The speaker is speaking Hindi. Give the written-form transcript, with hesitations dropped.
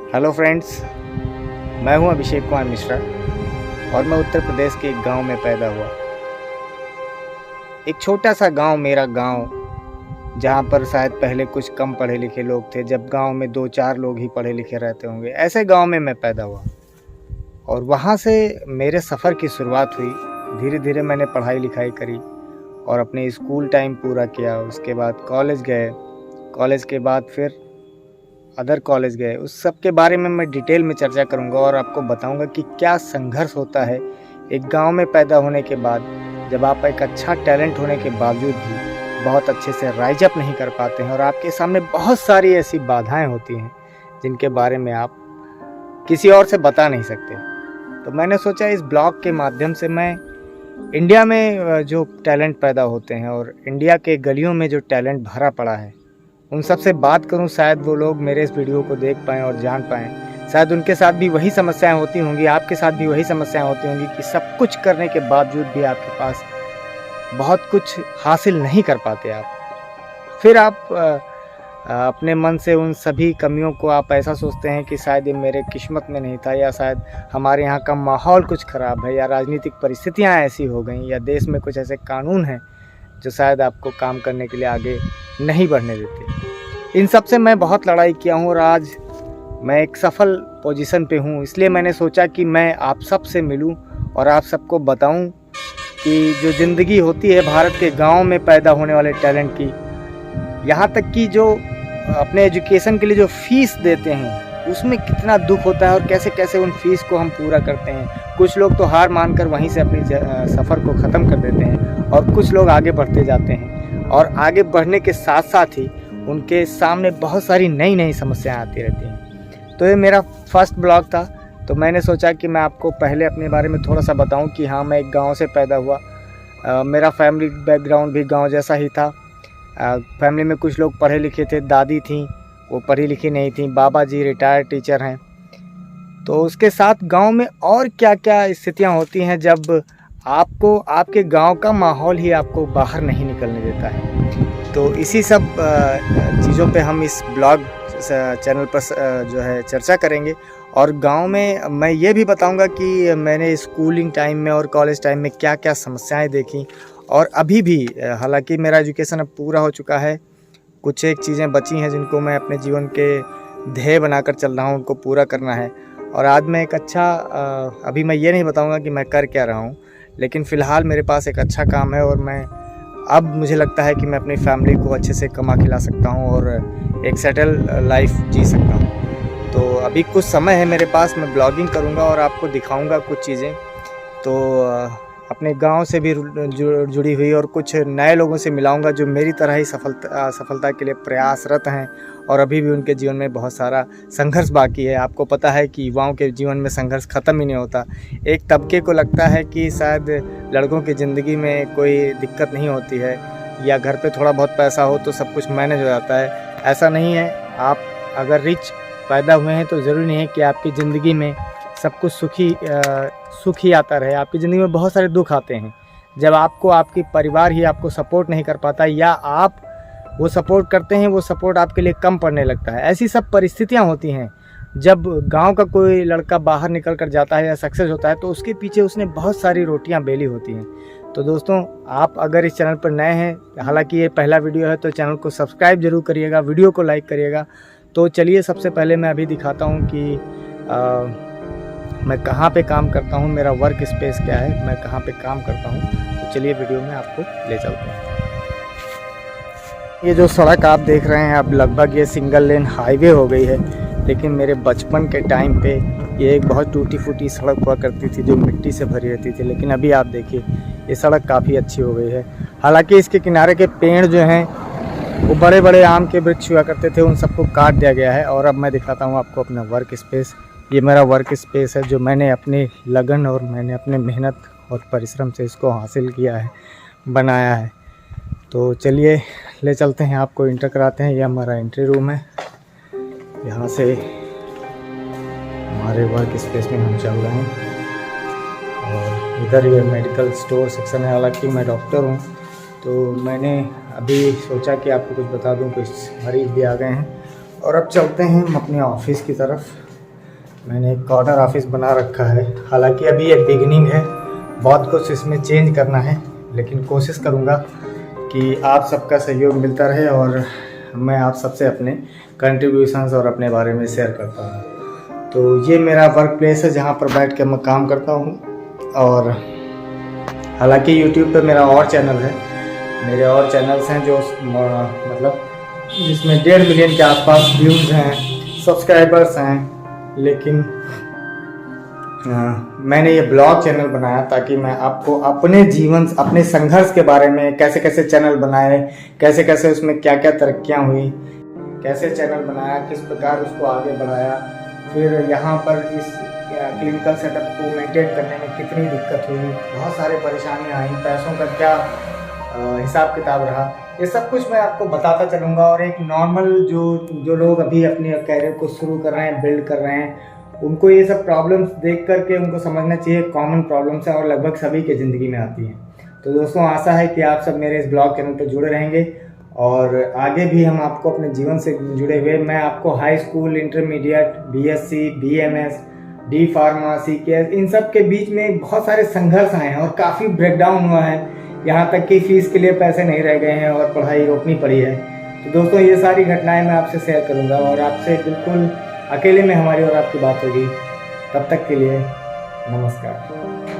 हेलो फ्रेंड्स, मैं हूं अभिषेक कुमार मिश्रा और मैं उत्तर प्रदेश के एक गांव में पैदा हुआ। एक छोटा सा गांव, मेरा गांव, जहां पर शायद पहले कुछ कम पढ़े लिखे लोग थे। जब गांव में 2-4 लोग ही पढ़े लिखे रहते होंगे, ऐसे गांव में मैं पैदा हुआ और वहां से मेरे सफ़र की शुरुआत हुई। धीरे धीरे मैंने पढ़ाई लिखाई करी और अपने स्कूल टाइम पूरा किया। उसके बाद कॉलेज गए, कॉलेज के बाद फिर अदर कॉलेज गए। उस सब के बारे में मैं डिटेल में चर्चा करूंगा और आपको बताऊंगा कि क्या संघर्ष होता है एक गांव में पैदा होने के बाद, जब आप एक अच्छा टैलेंट होने के बावजूद भी बहुत अच्छे से राइज अप नहीं कर पाते हैं और आपके सामने बहुत सारी ऐसी बाधाएं होती हैं जिनके बारे में आप किसी और से बता नहीं सकते। तो मैंने सोचा इस ब्लॉग के माध्यम से मैं इंडिया में जो टैलेंट पैदा होते हैं और इंडिया के गलियों में जो टैलेंट भरा पड़ा है, उन सब से बात करूं। शायद वो लोग मेरे इस वीडियो को देख पाएँ और जान पाएँ। शायद उनके साथ भी वही समस्याएं होती होंगी, आपके साथ भी वही समस्याएं होती होंगी कि सब कुछ करने के बावजूद भी आपके पास बहुत कुछ हासिल नहीं कर पाते आप। फिर आप अपने मन से उन सभी कमियों को आप ऐसा सोचते हैं कि शायद ये मेरे किस्मत में नहीं था, या शायद हमारे यहाँ का माहौल कुछ ख़राब है, या राजनीतिक परिस्थितियाँ ऐसी हो गई, या देश में कुछ ऐसे कानून हैं जो शायद आपको काम करने के लिए आगे नहीं बढ़ने देते। इन सब से मैं बहुत लड़ाई किया हूँ और आज मैं एक सफल पोजीशन पे हूँ। इसलिए मैंने सोचा कि मैं आप सब से मिलूँ और आप सबको बताऊँ कि जो ज़िंदगी होती है भारत के गांव में पैदा होने वाले टैलेंट की, यहाँ तक कि जो अपने एजुकेशन के लिए जो फीस देते हैं उसमें कितना दुख होता है और कैसे कैसे उन फीस को हम पूरा करते हैं। कुछ लोग तो हार मानकर वहीं से अपनी सफ़र को ख़त्म कर देते हैं और कुछ लोग आगे बढ़ते जाते हैं, और आगे बढ़ने के साथ साथ ही उनके सामने बहुत सारी नई नई समस्याएं आती रहती हैं। तो ये मेरा फर्स्ट ब्लॉग था, तो मैंने सोचा कि मैं आपको पहले अपने बारे में थोड़ा सा बताऊं कि हाँ, मैं एक गांव से पैदा हुआ। मेरा फैमिली बैकग्राउंड भी गांव जैसा ही था। फैमिली में कुछ लोग पढ़े लिखे थे, दादी थी वो पढ़ी लिखी नहीं थी, बाबा जी रिटायर्ड टीचर हैं। तो उसके साथ गांव में और क्या क्या स्थितियां होती हैं जब आपको आपके गांव का माहौल ही आपको बाहर नहीं निकलने देता है। तो इसी सब चीज़ों पे हम इस ब्लॉग चैनल पर जो है चर्चा करेंगे। और गांव में मैं ये भी बताऊंगा कि मैंने स्कूलिंग टाइम में और कॉलेज टाइम में क्या क्या समस्याएं देखी, और अभी भी हालांकि मेरा एजुकेशन अब पूरा हो चुका है, कुछ एक चीज़ें बची हैं जिनको मैं अपने जीवन के ध्येय बनाकर चल रहा हूँ, उनको पूरा करना है। और आज मैं एक अच्छा अभी मैं ये नहीं बताऊँगा कि मैं कर क्या रहा हूँ, लेकिन फ़िलहाल मेरे पास एक अच्छा काम है और मैं अब मुझे लगता है कि मैं अपनी फैमिली को अच्छे से कमा खिला सकता हूँ और एक सेटल लाइफ जी सकता हूँ। तो अभी कुछ समय है मेरे पास, मैं ब्लॉगिंग करूँगा और आपको दिखाऊँगा कुछ चीज़ें। तो अपने गांव से भी जुड़ी हुई और कुछ नए लोगों से मिलाऊंगा जो मेरी तरह ही सफलता के लिए प्रयासरत हैं और अभी भी उनके जीवन में बहुत सारा संघर्ष बाकी है। आपको पता है कि युवाओं के जीवन में संघर्ष ख़त्म ही नहीं होता। एक तबके को लगता है कि शायद लड़कों की ज़िंदगी में कोई दिक्कत नहीं होती है, या घर पे थोड़ा बहुत पैसा हो तो सब कुछ मैनेज हो जाता है। ऐसा नहीं है। आप अगर रिच पैदा हुए हैं तो ज़रूरी नहीं है कि आपकी ज़िंदगी में सब कुछ सुख ही आता रहे। आपकी ज़िंदगी में बहुत सारे दुख आते हैं जब आपको आपकी परिवार ही आपको सपोर्ट नहीं कर पाता, या आप वो सपोर्ट करते हैं, वो सपोर्ट आपके लिए कम पड़ने लगता है। ऐसी सब परिस्थितियां होती हैं। जब गांव का कोई लड़का बाहर निकल कर जाता है या सक्सेस होता है तो उसके पीछे उसने बहुत सारी रोटियां बेली होती हैं। तो दोस्तों, आप अगर इस चैनल पर नए हैं, हालांकि ये पहला वीडियो है, तो चैनल को सब्सक्राइब जरूर करिएगा, वीडियो को लाइक करिएगा। तो चलिए, सबसे पहले मैं अभी दिखाता हूँ कि मैं कहाँ पे काम करता हूँ, मेरा वर्क स्पेस क्या है, मैं कहाँ पे काम करता हूँ। तो चलिए वीडियो में आपको ले चलते हैं। ये जो सड़क आप देख रहे हैं, अब लगभग ये सिंगल लेन हाईवे हो गई है, लेकिन मेरे बचपन के टाइम पे ये एक बहुत टूटी फूटी सड़क हुआ करती थी जो मिट्टी से भरी रहती थी। लेकिन अभी आप देखिए, ये सड़क काफ़ी अच्छी हो गई है। हालांकि इसके किनारे के पेड़ जो हैं वो बड़े बड़े आम के वृक्ष हुआ करते थे, उन सबको काट दिया गया है। और अब मैं दिखाता हूँ आपको अपना वर्क स्पेस। ये मेरा वर्क स्पेस है जो मैंने अपनी लगन और मैंने अपने मेहनत और परिश्रम से इसको हासिल किया है, बनाया है। तो चलिए ले चलते हैं, आपको इंटर कराते हैं। ये हमारा एंट्री रूम है। यहाँ से हमारे वर्क स्पेस में हम चल रहे हैं, और इधर ये मेडिकल स्टोर सेक्शन है। हालांकि मैं डॉक्टर हूँ, तो मैंने अभी सोचा कि आपको कुछ बता दूँ, कुछ मरीज़ भी आ गए हैं। और अब चलते हैं हम अपने ऑफिस की तरफ। मैंने एक कॉर्नर ऑफिस बना रखा है। हालांकि अभी ये बिगिनिंग है, बहुत कुछ इसमें चेंज करना है, लेकिन कोशिश करूँगा कि आप सबका सहयोग मिलता रहे और मैं आप सबसे अपने कंट्रीब्यूशंस और अपने बारे में शेयर करता हूँ। तो ये मेरा वर्क प्लेस है जहाँ पर बैठ के मैं काम करता हूँ। और हालांकि यूट्यूब पे मेरा और चैनल है, मेरे और चैनल्स हैं जो मतलब जिसमें 1.5 मिलियन के आसपास व्यूज़ हैं, सब्सक्राइबर्स हैं। लेकिन मैंने ये ब्लॉग चैनल बनाया ताकि मैं आपको अपने जीवन, अपने संघर्ष के बारे में, कैसे कैसे चैनल बनाए, कैसे कैसे उसमें क्या क्या तरक्कियाँ हुई, कैसे चैनल बनाया, किस प्रकार उसको आगे बढ़ाया, फिर यहाँ पर इस क्लिनिकल सेटअप को मेंटेन करने में कितनी दिक्कत हुई, बहुत सारे परेशानियाँ आई, पैसों का क्या हिसाब किताब रहा, ये सब कुछ मैं आपको बताता चलूँगा। और एक नॉर्मल जो लोग अभी अपने कैरियर को शुरू कर रहे हैं, बिल्ड कर रहे हैं, उनको ये सब प्रॉब्लम्स देख करके उनको समझना चाहिए कॉमन प्रॉब्लम्स हैं और लगभग सभी के ज़िंदगी में आती हैं। तो दोस्तों, आशा है कि आप सब मेरे इस ब्लॉग चैनल पर जुड़े रहेंगे और आगे भी हम आपको अपने जीवन से जुड़े हुए, मैं आपको high school, intermediate, BSc, BMS, D pharma, CKS, इन सब के बीच में बहुत सारे संघर्ष आए हैं और काफ़ी ब्रेकडाउन हुआ है, यहाँ तक कि फीस के लिए पैसे नहीं रह गए हैं और पढ़ाई रोकनी पड़ी है। तो दोस्तों, ये सारी घटनाएं मैं आपसे शेयर करूँगा और आपसे बिल्कुल अकेले में हमारी और आपकी बात होगी। तब तक के लिए नमस्कार।